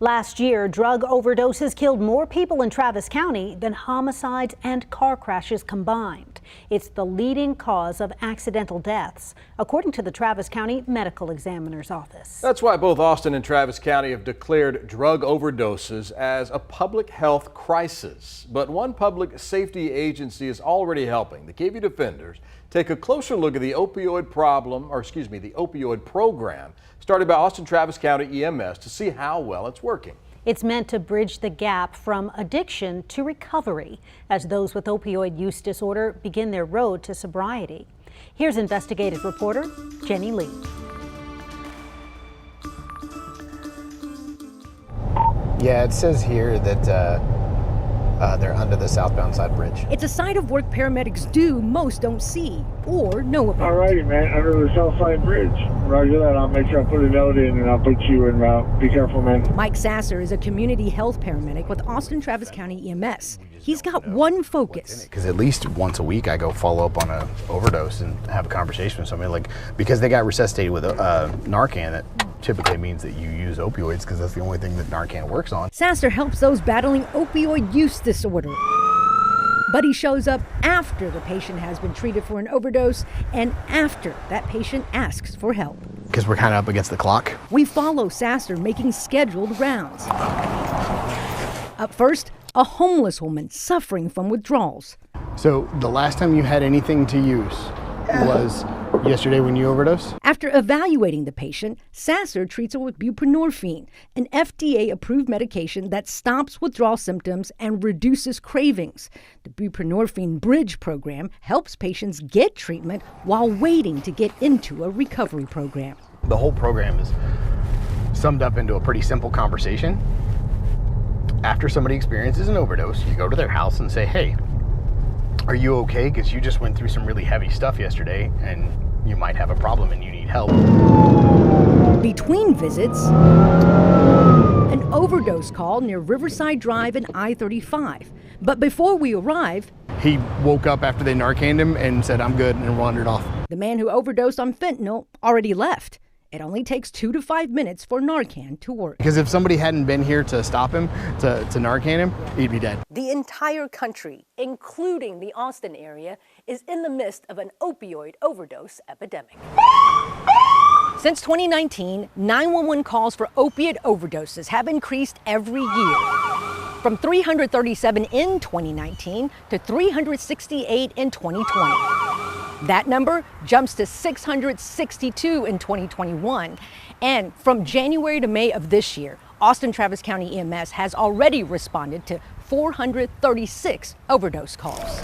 Last year, drug overdoses killed more people in Travis County than homicides and car crashes combined. It's the leading cause of accidental deaths, according to the Travis County Medical Examiner's Office. That's why both Austin and Travis County have declared drug overdoses as a public health crisis. But one public safety agency is already helping. The KVUE defenders take a closer look at the opioid program started by Austin Travis County EMS to see how well it's working. It's meant to bridge the gap from addiction to recovery as those with opioid use disorder begin their road to sobriety. Here's investigative reporter Jenny Lee. Yeah, it says here that they're under the southbound side bridge. It's a side of work paramedics do, most don't see or know about. All righty, man, under the south side bridge. Roger that. I'll make sure I put a note in and I'll put you en route. Be careful, man. Mike Sasser is a community health paramedic with Austin Travis County EMS. He's got one focus. Because at least once a week I go follow up on an overdose and have a conversation with somebody. Like, because they got resuscitated with Narcan, that typically means that you use opioids because that's the only thing that Narcan works on. Sasser helps those battling opioid use disorder. But he shows up after the patient has been treated for an overdose and after that patient asks for help. Because we're kind of up against the clock. We follow Sasser making scheduled rounds. Up first, a homeless woman suffering from withdrawals. So the last time you had anything to use was yesterday when you overdosed? After evaluating the patient, Sasser treats her with buprenorphine, an FDA-approved medication that stops withdrawal symptoms and reduces cravings. The buprenorphine bridge program helps patients get treatment while waiting to get into a recovery program. The whole program is summed up into a pretty simple conversation. After somebody experiences an overdose, you go to their house and say, hey, are you okay? Because you just went through some really heavy stuff yesterday and you might have a problem and you need help. Between visits, an overdose call near Riverside Drive and I-35. But before we arrive, he woke up after they Narcaned him and said, I'm good, and wandered off. The man who overdosed on fentanyl already left. It only takes 2 to 5 minutes for Narcan to work. Because if somebody hadn't been here to stop him, to Narcan him, he'd be dead. The entire country, including the Austin area, is in the midst of an opioid overdose epidemic. Since 2019, 911 calls for opiate overdoses have increased every year. From 337 in 2019 to 368 in 2020. That number jumps to 662 in 2021. And from January to May of this year, Austin Travis County EMS has already responded to 436 overdose calls.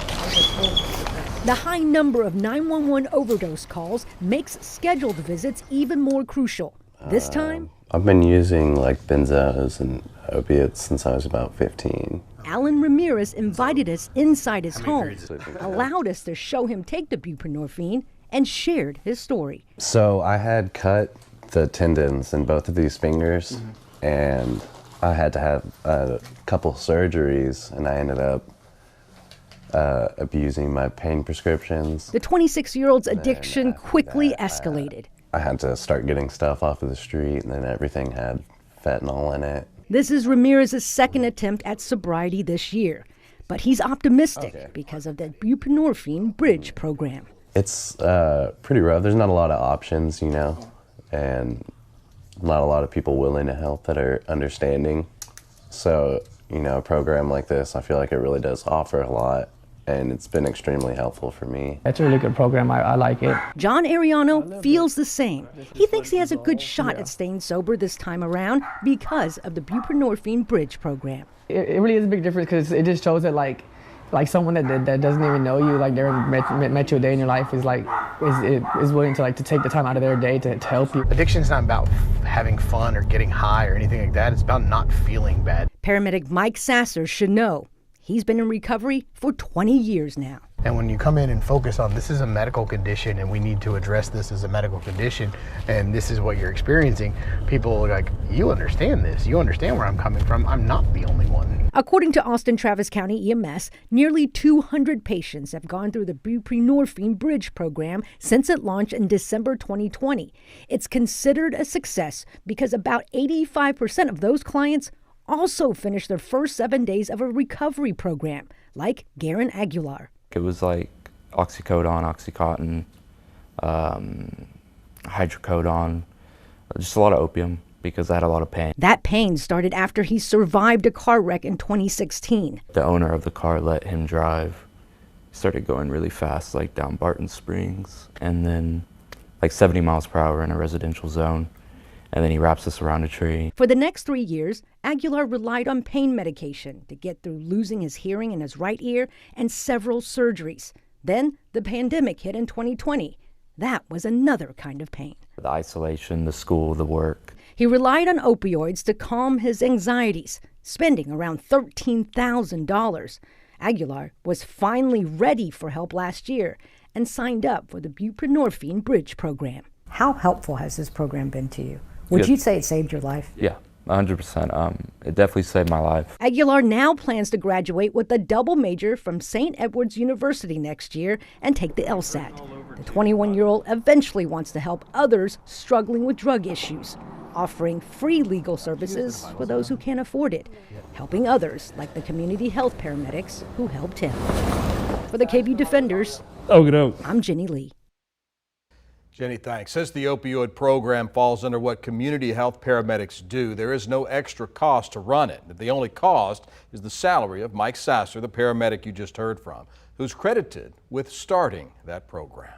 The high number of 911 overdose calls makes scheduled visits even more crucial. This time, I've been using like benzos and opiates since I was about 15. Alan Ramirez invited us inside his home, allowed us to show him take the buprenorphine, and shared his story. So I had cut the tendons in both of these fingers, and I had to have a couple surgeries, and I ended up abusing my pain prescriptions. The 26-year-old's addiction quickly escalated. I had to start getting stuff off of the street, and then everything had fentanyl in it. This is Ramirez's second attempt at sobriety this year, but he's optimistic because of the buprenorphine bridge program. It's pretty rough. There's not a lot of options, you know, and not a lot of people willing to help that are understanding. So, you know, a program like this, I feel like it really does offer a lot, and it's been extremely helpful for me. It's a really good program. I like it. John Ariano feels the same. He thinks he has a good shot at staying sober this time around because of the buprenorphine bridge program. It really is a big difference because it just shows that like someone that doesn't even know you, like never met you a day in your life, is willing to to take the time out of their day to help you. Addiction's not about having fun or getting high or anything like that. It's about not feeling bad. Paramedic Mike Sasser should know He's been in recovery for 20 years now. And when you come in and focus on this is a medical condition and we need to address this as a medical condition and this is what you're experiencing, people are like, you understand this, you understand where I'm coming from, I'm not the only one. According to Austin Travis County EMS, nearly 200 patients have gone through the buprenorphine bridge program since it launched in December 2020. It's considered a success because about 85% of those clients also finished their first 7 days of a recovery program, like Garen Aguilar. It was like oxycodone, oxycontin, hydrocodone, just a lot of opium because I had a lot of pain. That pain started after he survived a car wreck in 2016. The owner of the car let him drive. He started going really fast, like down Barton Springs, and then like 70 miles per hour in a residential zone. And then he wraps us around a tree. For the next 3 years, Aguilar relied on pain medication to get through losing his hearing in his right ear and several surgeries. Then the pandemic hit in 2020. That was another kind of pain. The isolation, the school, the work. He relied on opioids to calm his anxieties, spending around $13,000. Aguilar was finally ready for help last year and signed up for the buprenorphine bridge program. How helpful has this program been to you? Would Good. you say it saved your life? Yeah, 100%. It definitely saved my life. Aguilar now plans to graduate with a double major from St. Edward's University next year and take the LSAT. The 21-year-old eventually wants to help others struggling with drug issues, offering free legal services for those who can't afford it, helping others like the community health paramedics who helped him. For the KVUE Defenders, I'm Jenny Lee. Jenny, thanks. Since the opioid program falls under what community health paramedics do, there is no extra cost to run it. The only cost is the salary of Mike Sasser, the paramedic you just heard from, who's credited with starting that program.